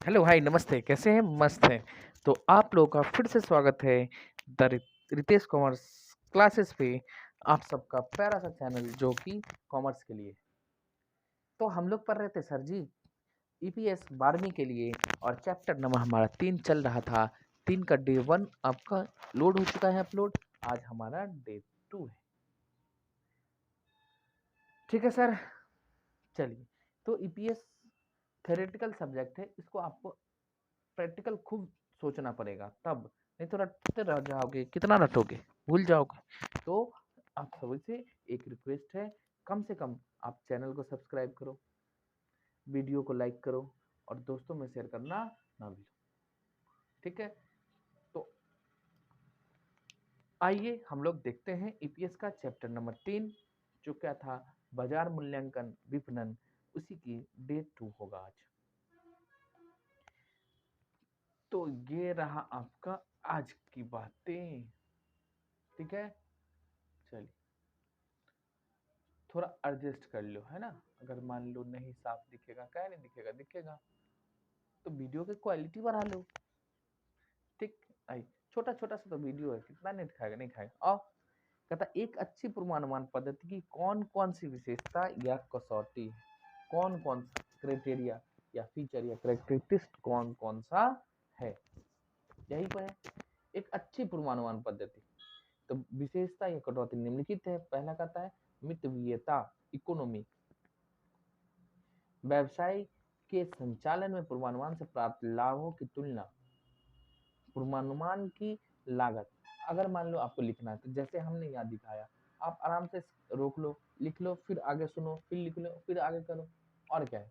Hello, हाय, नमस्ते, कैसे हैं? मस्त हैं। तो आप लोगों का फिर से स्वागत है द रितेश कॉमर्स क्लासेस पे। आप सबका प्यारा सा चैनल जो कि कॉमर्स के लिए। तो हम लोग पढ़ रहे थे सर जी ईपीएस 12वीं के लिए और चैप्टर नंबर हमारा 3 चल रहा था। 3 का डे 1 आपका लोड हो चुका है अपलोड। आज हमारा डे 2 है। ठीक है सर, चलिए। तो ईपीएस थ्योरेटिकल सब्जेक्ट है, इसको आपको प्रैक्टिकल खूब सोचना पड़ेगा तब, नहीं तो रटते रह जाओगे। कितना रटोगे, भूल जाओगे। तो आप सभी से एक रिक्वेस्ट है, कम से कम आप चैनल को सब्सक्राइब करो, वीडियो को लाइक करो और दोस्तों में शेयर करना ना भूलो। ठीक है, तो आइए हम लोग देखते हैं ईपीएस का चैप्टर नंबर 3 जो क्या था, बाजार मूल्यांकन विपणन, उसी की डे 2 होगा आज। तो ये रहा आपका आज की बातें। ठीक है, चलिए थोड़ा एडजस्ट कर लो, है ना। अगर मान लो नहीं साफ दिखेगा, क्या नहीं दिखेगा, दिखेगा तो वीडियो की क्वालिटी बढ़ा लो। ठीक, आई छोटा छोटा सा तो वीडियो है, कितना नहीं दिखाएगा, नहीं खाएगा। और कहता एक अच्छी पूर्वानुमान पद्धति की कौन कौन सी विशेषता या कसौटी है, कौन कौन सा क्राइटेरिया या फीचर या करेक्टरिस्टिक्स कौन कौन सा है, यही पर है। एक अच्छी पूर्वानुमान पद्धति, तो विशेषता या कटौती निम्नलिखित है। पहला कहता है मितव्ययिता, इकोनॉमी, व्यवसाय के संचालन में पूर्वानुमान से प्राप्त लाभों की तुलना, पूर्वानुमान की लागत। अगर मान लो आपको लिखना है तो जैसे हमने यहाँ दिखाया, आप आराम से रोक लो, लिख लो, फिर आगे सुनो, फिर लिख लो, फिर आगे करो। और क्या है,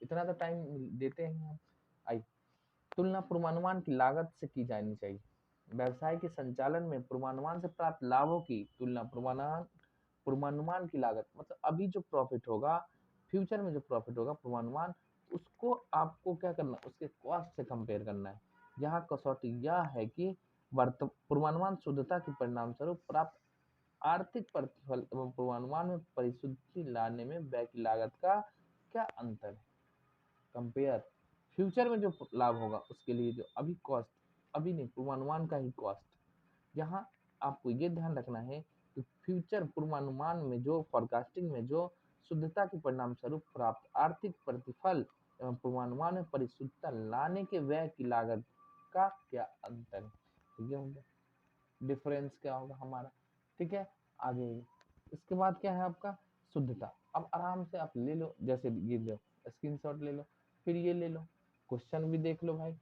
इतना तो टाइम देते हैं हम। आई तुलना पूर्वानुमान की लागत से की जानी चाहिए। व्यवसाय के संचालन में पूर्वानुमान से प्राप्त लाभों की तुलना पूर्वानुमान पूर्वानुमान की लागत, मतलब अभी जो प्रॉफिट होगा, फ्यूचर में जो प्रॉफिट होगा, पूर्वानुमान, उसको आपको क्या करना है, उसके कॉस्ट से कंपेयर करना है। यहाँ कसौटी यह है कि पूर्वानुमान शुद्धता के परिणाम स्वरूप प्राप्त आर्थिक प्रतिफल एवं पूर्वानुमान में परिशुद्धि लाने में व्यय की लागत का क्या अंतर है। कंपेयर फ्यूचर में जो लाभ होगा उसके लिए जो अभी कॉस्ट, अभी नहीं, पूर्वानुमान का ही कॉस्ट। यहाँ आपको ये ध्यान रखना है कि फ्यूचर पूर्वानुमान में जो फोरकास्टिंग में जो शुद्धता के परिणाम स्वरूप प्राप्त आर्थिक प्रतिफल एवं पूर्वानुमान में परिशुद्धता लाने के व्यय की लागत का क्या अंतर है। तो ये होगा डिफरेंस, क्या होगा हमारा। ठीक है, आगे इसके बाद क्या है आपका शुद्धता। अब आराम से आप ले लो, जैसे ये लो, स्क्रीनशॉट ले लो, फिर ये ले लो, क्वेश्चन भी देख लो भाई।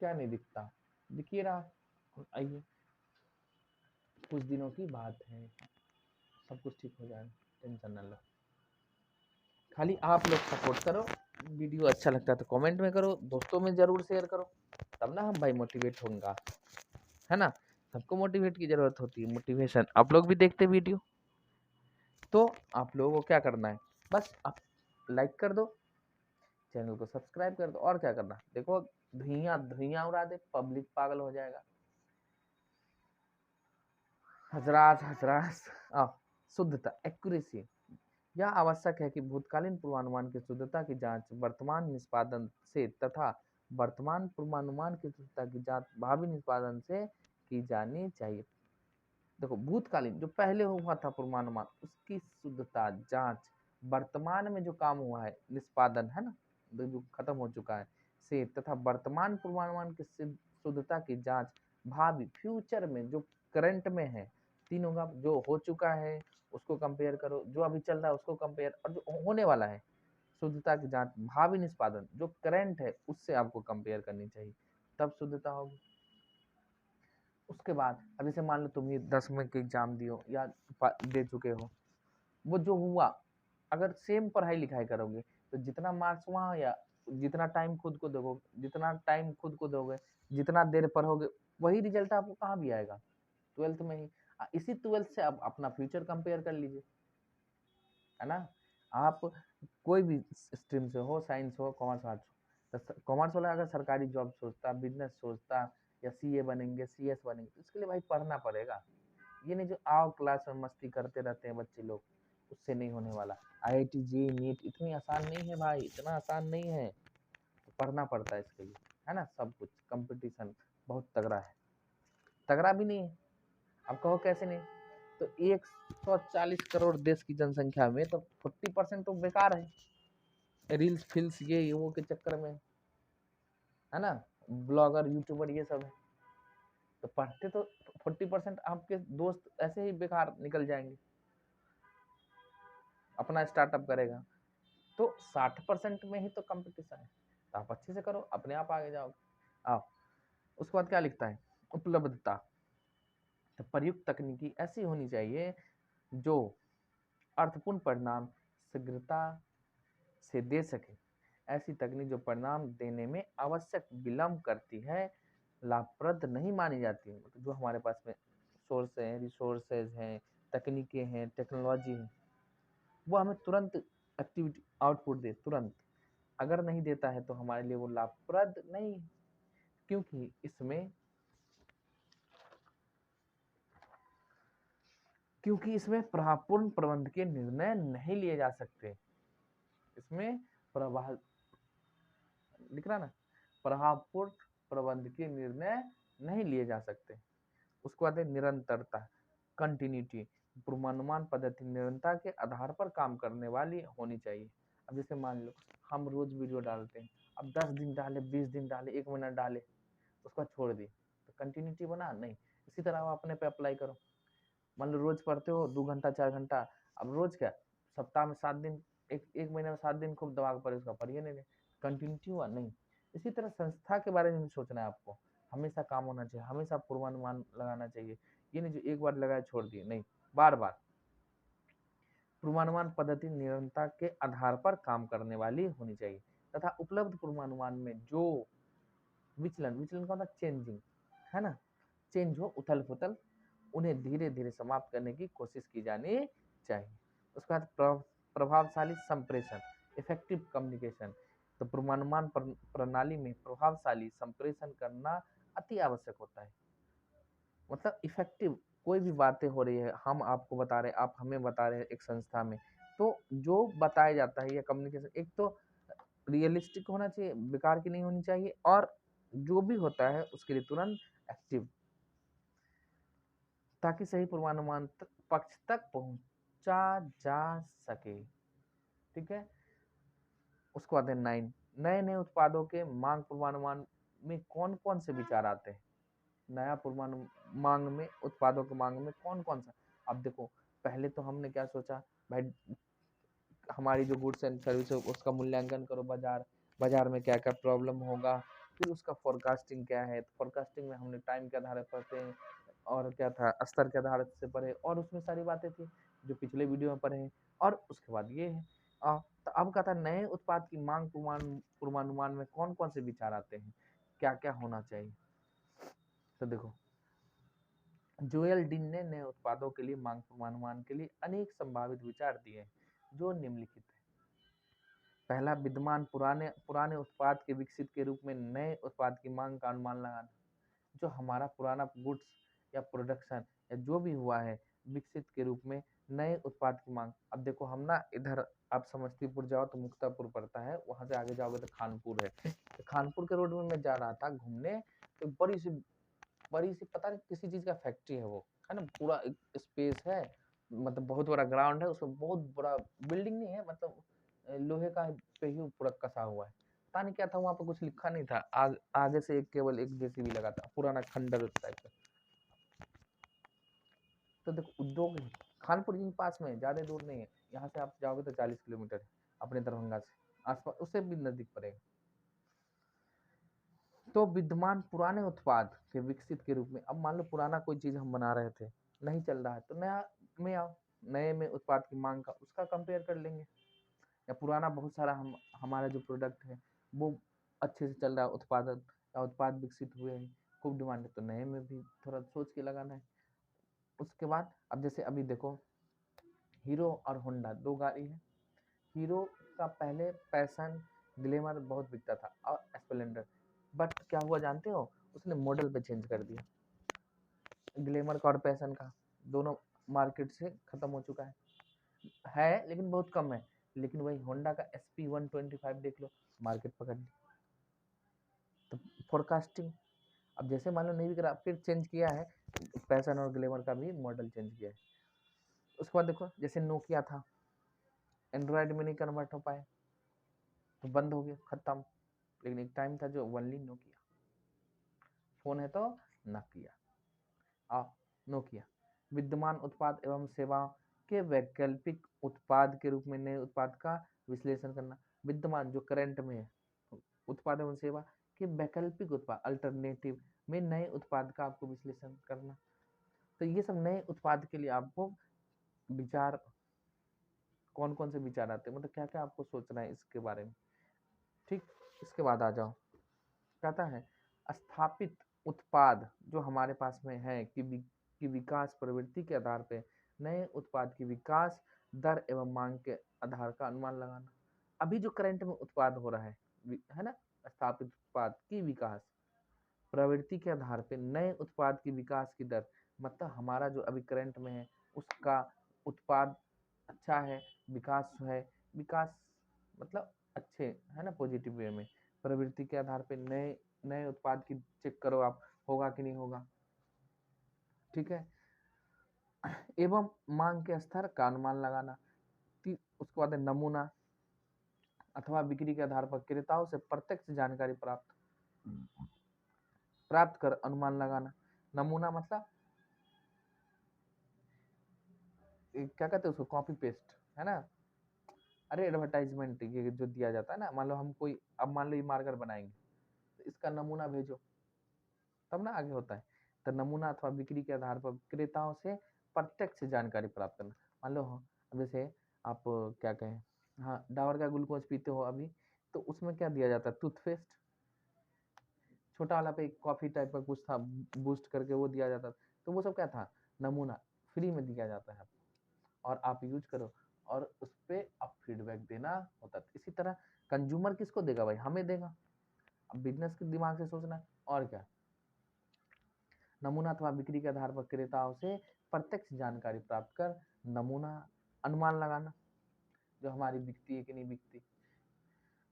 क्या नहीं दिखता, दिखिए रहा। आइए, कुछ दिनों की बात है, सब कुछ ठीक हो जाएगा, टेंशन न लो। खाली आप लोग सपोर्ट करो, वीडियो अच्छा लगता है तो कमेंट में करो, दोस्तों में जरूर शेयर करो, तब ना हम भाई मोटिवेट होंगे, है ना। सबको मोटिवेट की जरूरत होती है, मोटिवेशन। आप लोग भी देखते वीडियो, तो आप लोगों को क्या करना है, बस आप लाइक कर दो, चैनल को सब्सक्राइब कर दो, और क्या करना, देखो धुइयां धुइयां उड़ा दे, पब्लिक पागल हो जाएगा। हजरास हजरास शुद्धता, एक्यूरेसी, यह आवश्यक है कि भूतकालीन पूर्वानुमान की शुद्धता की जांच वर्तमान निष्पादन से तथा वर्तमान पूर्वानुमान की शुद्धता की जांच भावी निष्पादन से की जानी चाहिए। देखो भूतकालीन जो पहले हुआ था पूर्वानुमान, उसकी शुद्धता जांच, वर्तमान में जो काम हुआ है निष्पादन, है ना, जो खत्म हो चुका है, से तथा वर्तमान पूर्वानुमान की शुद्धता की जांच भावी फ्यूचर में जो करंट में है, तीनों का जो हो चुका है उसको कंपेयर करो, जो अभी चल रहा है उसको कंपेयर, और जो होने वाला है शुद्धता की जांच भावी निष्पादन जो करंट है उससे आपको कंपेयर करनी चाहिए, तब शुद्धता होगी। उसके बाद अब जैसे मान लो तुम ये 10वीं के एग्जाम दियो या दे चुके हो, वो जो हुआ, अगर सेम पढ़ाई लिखाई करोगे तो जितना मार्क्स वहाँ, या जितना टाइम खुद को दोगे, जितना टाइम खुद को दोगे, जितना देर पढ़ोगे, वही रिजल्ट आपको कहाँ भी आएगा, ट्वेल्थ में ही। इसी ट्वेल्थ से आप अपना फ्यूचर कंपेयर कर लीजिए, है ना। आप कोई भी स्ट्रीम से हो, साइंस हो, कॉमर्स, आर्ट्स हो, कॉमर्स वाला अगर सरकारी जॉब सोचता, बिजनेस सोचता, या सीए बनेंगे, सीएस बनेंगे, तो इसके लिए भाई पढ़ना पड़ेगा। ये नहीं जो आओ क्लास में मस्ती करते रहते हैं बच्चे लोग, उससे नहीं होने वाला। आईआईटी जी नीट इतनी आसान नहीं है भाई, इतना आसान नहीं है। पढ़ना पड़ता है इसके लिए, है ना, सब कुछ कंपटीशन बहुत तगड़ा है। तगड़ा भी नहीं है, अब कहो कैसे नहीं, तो 140 करोड़ देश की जनसंख्या में तो 40% तो बेकार है, रील्स फिल्स ये वो के चक्कर में, है ना, ब्लॉगर यूट्यूबर ये सब है। तो पढ़ते तो 40% आपके दोस्त ऐसे ही बेकार निकल जाएंगे, अपना स्टार्टअप करेगा तो 60% में ही तो कंपटीशन है, तो आप अच्छे से करो, अपने आप आगे जाओगे। आओ, उसके बाद क्या लिखता है, उपलब्धता। तो प्रयुक्त तकनीकी ऐसी होनी चाहिए जो अर्थपूर्ण परिणाम शीघ्रता से दे सके। ऐसी तकनीक जो परिणाम देने में आवश्यक विलंब करती है, लाभप्रद नहीं मानी जाती है। मतलब जो हमारे पास में सोर्स हैं, रिसोर्सेज हैं, तकनीकें हैं, टेक्नोलॉजी है, वो हमें तुरंत एक्टिविटी आउटपुट दे तुरंत, अगर नहीं देता है तो हमारे लिए वो लाभप्रद नहीं है, क्योंकि इसमें प्रभावपूर्ण प्रबंध के निर्णय नहीं लिए जा सकते। इसमें प्रभाव लिख रहा ना, प्रभावपूर्ण प्रबंध के निर्णय नहीं लिए जा सकते। उसके बाद है निरंतरता, कंटिन्यूटी। पूर्वानुमान पद्धति निरंतरता के आधार पर काम करने वाली होनी चाहिए। अब जैसे मान लो हम रोज वीडियो डालते हैं, अब 10 दिन डाले, 20 दिन डाले, 1 महीना डाले, उसका छोड़ दिए, तो कंटिन्यूटी बना नहीं। इसी तरह आप अपने पे अप्लाई करो। मान लो रोज पढ़ते हो 2 घंटा 4 घंटा, अब रोज क्या, सप्ताह में 7 दिन, एक महीने में 7 दिन खूब दबा के पढ़े, उसका पढ़िए नहीं, कंटिन्यूटी हुआ नहीं। इसी तरह संस्था के बारे में भी सोचना है आपको, हमेशा काम होना चाहिए, हमेशा पूर्वानुमान लगाना चाहिए। ये नहीं जो एक बार लगाए छोड़ दिए, नहीं, बार बार। पूर्वानुमान पद्धति निरंतरता के आधार पर काम करने वाली होनी चाहिए, तथा उपलब्ध पूर्वानुमान में जो विचलन का मतलब चेंजिंग, है ना, चेंज हो, उथल पुथल, उन्हें धीरे धीरे समाप्त करने की कोशिश की जानी चाहिए। उसके बाद प्रभावशाली संप्रेषण, इफेक्टिव कम्युनिकेशन। तो पूर्वानुमान प्रणाली में प्रभावशाली संप्रेषण करना अति आवश्यक होता है। मतलब इफेक्टिव, कोई भी बातें हो रही है, हम आपको बता रहे हैं, आप हमें बता रहे हैं एक संस्था में, तो जो बताया जाता है या कम्युनिकेशन, एक तो रियलिस्टिक होना चाहिए, बेकार की नहीं होनी चाहिए, और जो भी होता है उसके लिए तुरंत एक्टिव, ताकि सही पूर्वानुमान पक्ष तक पहुंचा जा सके। ठीक है। उसके बाद है 9, नए नए उत्पादों के मांग पूर्वानुमान में कौन कौन से विचार आते हैं। नया पूर्वानुमान मांग में, उत्पादों के मांग में कौन कौन सा, अब देखो पहले तो हमने क्या सोचा भाई, हमारी जो गुड्स एंड सर्विस है उसका मूल्यांकन करो, बाजार में क्या क्या प्रॉब्लम होगा, फिर उसका फोरकास्टिंग क्या है, तो फोरकास्टिंग में हमने टाइम के आधार पर पढ़ते हैं, और क्या था, स्तर के आधार से पढ़े, और उसमें सारी बातें थी जो पिछले वीडियो में पढ़े हैं। और उसके बाद ये है, तो अब कहता है नए उत्पाद की मांग पूर्वानुमान में कौन कौन से विचार आते हैं, क्या क्या होना चाहिए। तो देखो, जोएल डीन ने नए उत्पादों के लिए मांग पूर्वानुमान के लिए अनेक संभावित विचार दिए हैं, जो निम्नलिखित है। पहला, विद्यमान पुराने पुराने उत्पाद के विकसित के रूप में नए उत्पाद की मांग का अनुमान लगाना। जो हमारा पुराना गुड्स या प्रोडक्शन या जो भी हुआ है, विकसित के रूप में नए उत्पाद की मांग। अब देखो हम ना इधर, आप समस्तीपुर जाओ तो मुक्तापुर पड़ता है, वहां से आगे जाओगे तो खानपुर है। तो खानपुर के रोड में मैं जा रहा था घूमने, तो बड़ी सी पता नहीं किसी चीज का फैक्ट्री है वो, है ना, पूरा एक स्पेस है, मतलब बहुत बड़ा ग्राउंड है, उसमें बहुत बड़ा बिल्डिंग नहीं है, मतलब लोहे का पे ही पूरा कसा हुआ है। पता नहीं क्या था वहां पर, कुछ लिखा नहीं था, आगे से एक केवल एक जेसीबी लगा था, पुराना खंडर टाइप का। तो देखो उद्योग है, खानपुर यहीं पास में, ज्यादा दूर नहीं है, यहाँ से आप जाओगे तो 40 किलोमीटर है अपने दरभंगा से, आसपास उससे भी नजदीक पड़ेगा। तो विद्यमान पुराने उत्पाद के विकसित के रूप में, अब मान लो पुराना कोई चीज हम बना रहे थे, नहीं चल रहा है, तो नया में आओ, नए में उत्पाद की मांग का उसका कंपेयर कर लेंगे। या पुराना बहुत सारा हमारा जो प्रोडक्ट है वो अच्छे से चल रहा है, उत्पादन या उत्पाद विकसित हुए हैं, खूब डिमांड है, तो नए में भी थोड़ा सोच के लगाना है। उसके बाद अब जैसे अभी देखो, हीरो और होंडा दो गाड़ी है। हीरो का पहले पैशन, ग्लैमर बहुत बिकता था, और स्प्लेंडर, बट क्या हुआ जानते हो, उसने मॉडल पे चेंज कर दिया, ग्लैमर का और पैशन का, दोनों मार्केट से खत्म हो चुका है लेकिन बहुत कम है। लेकिन वही होंडा का SP 125 देख लो, मार्केट पकड़ ली। फोरकास्टिंग। अब जैसे मान लो नहीं बिक रहा, फिर चेंज किया है, पैशन और ग्लैमर का भी मॉडल चेंज किया है। उसके बाद देखो जैसे नोकिया था, एंड्रॉयड में नहीं कन्वर्ट हो पाए तो बंद हो गया, खत्म। लेकिन एक टाइम था जो ओनली नोकिया, फोन है तो नोकिया। नोकिया विद्यमान उत्पाद एवं सेवा के वैकल्पिक उत्पाद के रूप में नए उत्पाद का विश्लेषण करना। विद्यमान जो करंट में है उत्पाद एवं सेवा के वैकल्पिक उत्पाद, अल्टरनेटिव में नए उत्पाद का आपको विश्लेषण करना। तो ये सब नए उत्पाद के लिए आपको विचार, कौन कौन से विचार आते हैं, मतलब क्या क्या आपको सोचना है इसके बारे में। ठीक, इसके बाद आ जाओ, कहता है स्थापित उत्पाद जो हमारे पास में है कि विकास प्रवृत्ति के आधार पर नए उत्पाद की विकास दर एवं मांग के आधार का अनुमान लगाना। अभी जो करंट में उत्पाद हो रहा है ना, स्थापित उत्पाद की विकास प्रवृत्ति के आधार पे नए उत्पाद की विकास की दर, मतलब हमारा जो अभी करंट में है उसका उत्पाद अच्छा है, विकास मतलब अच्छे है ना, पॉजिटिव वे में। प्रवृत्ति के आधार पे नए नए उत्पाद की चेक करो आप, होगा कि नहीं होगा, ठीक है। एवं मांग के स्तर का अनुमान लगाना। उसके बाद नमूना अथवा बिक्री के आधार पर क्रेताओं से प्रत्यक्ष जानकारी प्राप्त कर अनुमान लगाना। नमूना मतलब क्या कहते हैं उसको, कॉपी पेस्ट है ना। अरे एडवर्टाइजमेंट ये जो दिया जाता है ना, मान लो हम कोई, अब मान लो ये मार्कर बनाएंगे तो इसका नमूना भेजो, तब ना आगे होता है। तो नमूना अथवा बिक्री के आधार पर क्रेताओं से प्रत्यक्ष जानकारी प्राप्त करना। मान लो अब जैसे आप क्या कहें, हाँ डाबर का ग्लूकोज पीते हो अभी, तो उसमें क्या दिया जाता है, टूथपेस्ट, छोटा वाला पे कॉफी टाइप का कुछ था, बूस्ट करके वो दिया जाता था। तो वो सब क्या था, नमूना फ्री में दिया जाता है और आप यूज करो और उस पर आप फीडबैक देना होता है। इसी तरह कंज्यूमर किसको देगा भाई, हमें देगा। अब बिजनेस के दिमाग से सोचना है और क्या। नमूना अथवा बिक्री के आधार पर क्रेताओं से प्रत्यक्ष जानकारी प्राप्त कर नमूना अनुमान लगाना, जो हमारी बिकती है कि नहीं बिकती।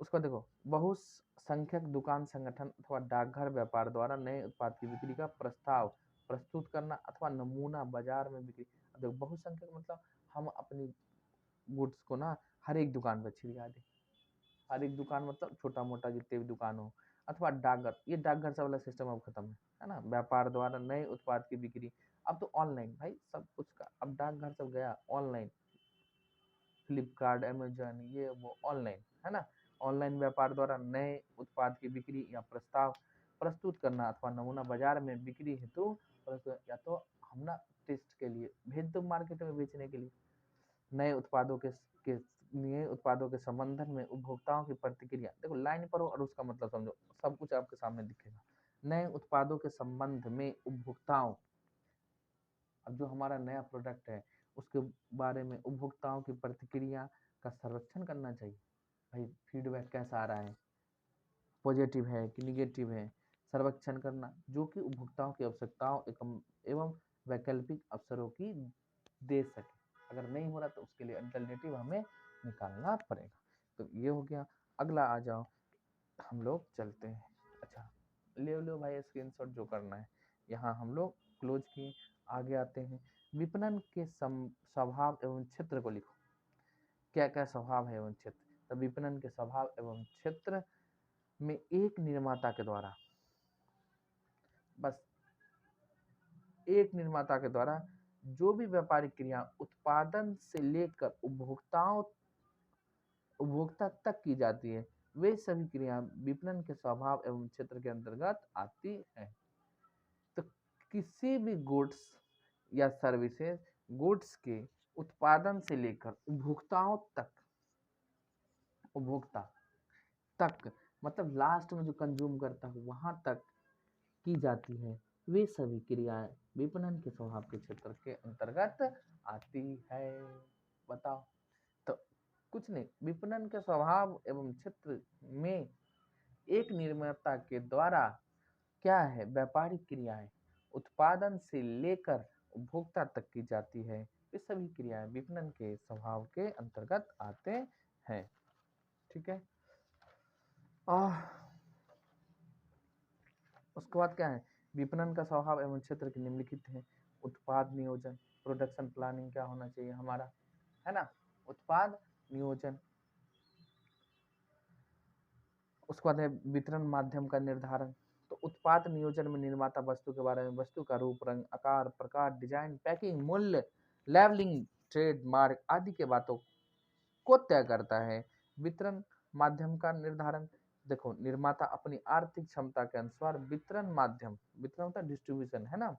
उसको देखो, बहुसंख्यक दुकान संगठन अथवा डाकघर व्यापार द्वारा नए उत्पाद की बिक्री का प्रस्ताव प्रस्तुत करना अथवा नमूना बाजार में बिक्री। देखो बहुसंख्यक मतलब हम अपनी गुड्स को ना हर एक दुकान पर छिड़का दें, हर एक दुकान मतलब छोटा मोटा जितने भी दुकान हो, अथवा डाकघर, ये डाकघर से वाला सिस्टम अब खत्म है ना। व्यापार द्वारा नए उत्पाद की बिक्री, अब तो ऑनलाइन भाई सब कुछ का, अब डाकघर सब गया ऑनलाइन, फ्लिपकार्ट, अमेजन, ये वो ऑनलाइन है ना। ऑनलाइन व्यापार द्वारा नए उत्पाद की बिक्री या प्रस्ताव प्रस्तुत करना अथवा नमूना बाजार में बिक्री हेतु या तो हम ना टेस्ट के लिए भेज दो मार्केट में बेचने के लिए। नए उत्पादों के नए उत्पादों के संबंधन में उपभोक्ताओं की प्रतिक्रिया, देखो लाइन पर हो और उसका मतलब समझो, सब कुछ आपके सामने दिखेगा। नए उत्पादों के संबंध में उपभोक्ताओं, अब जो हमारा नया प्रोडक्ट है उसके बारे में उपभोक्ताओं की प्रतिक्रिया का सर्वेक्षण करना चाहिए। भाई फीडबैक कैसा आ रहा है, पॉजिटिव है कि निगेटिव है, सर्वेक्षण करना, जो कि उपभोक्ताओं की आवश्यकताओं एवं वैकल्पिक अवसरों की दे सके। अगर नहीं हो रहा तो उसके लिए अल्टरनेटिव हमें निकालना पड़ेगा। तो ये हो गया। अगला आ जाओ, हम लोग चलते हैं। अच्छा ले लो भाई स्क्रीनशॉट जो करना है। यहाँ हम लोग क्लोज किए, आगे आते हैं। विपणन के स्वभाव एवं क्षेत्र को लिखो। क्या क्या स्वभाव है एवं क्षेत्र। तो विपणन के स्वभाव एवं क्षेत्र में एक निर्माता के द्वारा, बस एक निर्माता के द्वारा जो भी व्यापारिक क्रिया उत्पादन से लेकर उपभोक्ता तक की जाती है, वे सभी क्रिया विपणन के स्वभाव एवं क्षेत्र के अंतर्गत आती है। तो किसी भी गुड्स या सर्विसेज, गुड्स के उत्पादन से लेकर उपभोक्ता तक मतलब लास्ट में जो कंज्यूम करता है वहां तक की जाती है, वे सभी क्रियाएं विपणन के स्वभाव के क्षेत्र के अंतर्गत आती है। बताओ। तो कुछ नहीं, विपणन के स्वभाव एवं क्षेत्र में एक निर्माता के द्वारा क्या है, व्यापारिक क्रियाएं उत्पादन से लेकर उपभोक्ता तक की जाती है, ये सभी क्रियाएं विपणन के स्वभाव के अंतर्गत आते हैं। ठीक है। उसके बाद क्या है, विपणन का स्वभाव एवं क्षेत्र के निम्नलिखित हैं। उत्पाद नियोजन, प्रोडक्शन प्लानिंग क्या होना चाहिए हमारा, है ना? उत्पाद नियोजन। उसके बाद है वितरण माध्यम का निर्धारण। तो उत्पाद नियोजन में निर्माता वस्तु के बारे में, वस्तु का रूप, रंग, आकार, प्रकार, डिजाइन, पैकिंग, मूल्य, लेबलिंग, ट्रेडमार्क आदि के बातों को तय करता है। वितरण माध्यम का निर्धारण, देखो निर्माता अपनी आर्थिक क्षमता के अनुसार वितरण माध्यम, वितरण होता है डिस्ट्रीब्यूशन, है ना,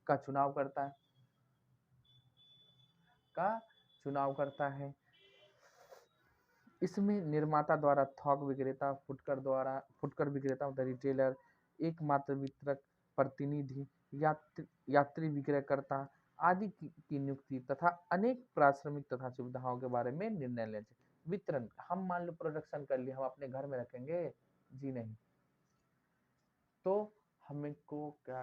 का चुनाव करता है, का चुनाव करता है। इसमें निर्माता द्वारा थोक विक्रेता, फुटकर विक्रेता मतलब रिटेलर, एकमात्र वितरक, प्रतिनिधि, यात्री विक्रयकर्ता आदि की नियुक्ति तथा अनेक पारिश्रमिक तथा सुविधाओं के बारे में निर्णय लेना चाहिए। वितरण, हम मान लो प्रोडक्शन कर लिए, हम अपने घर में रखेंगे? जी नहीं। तो हमें को क्या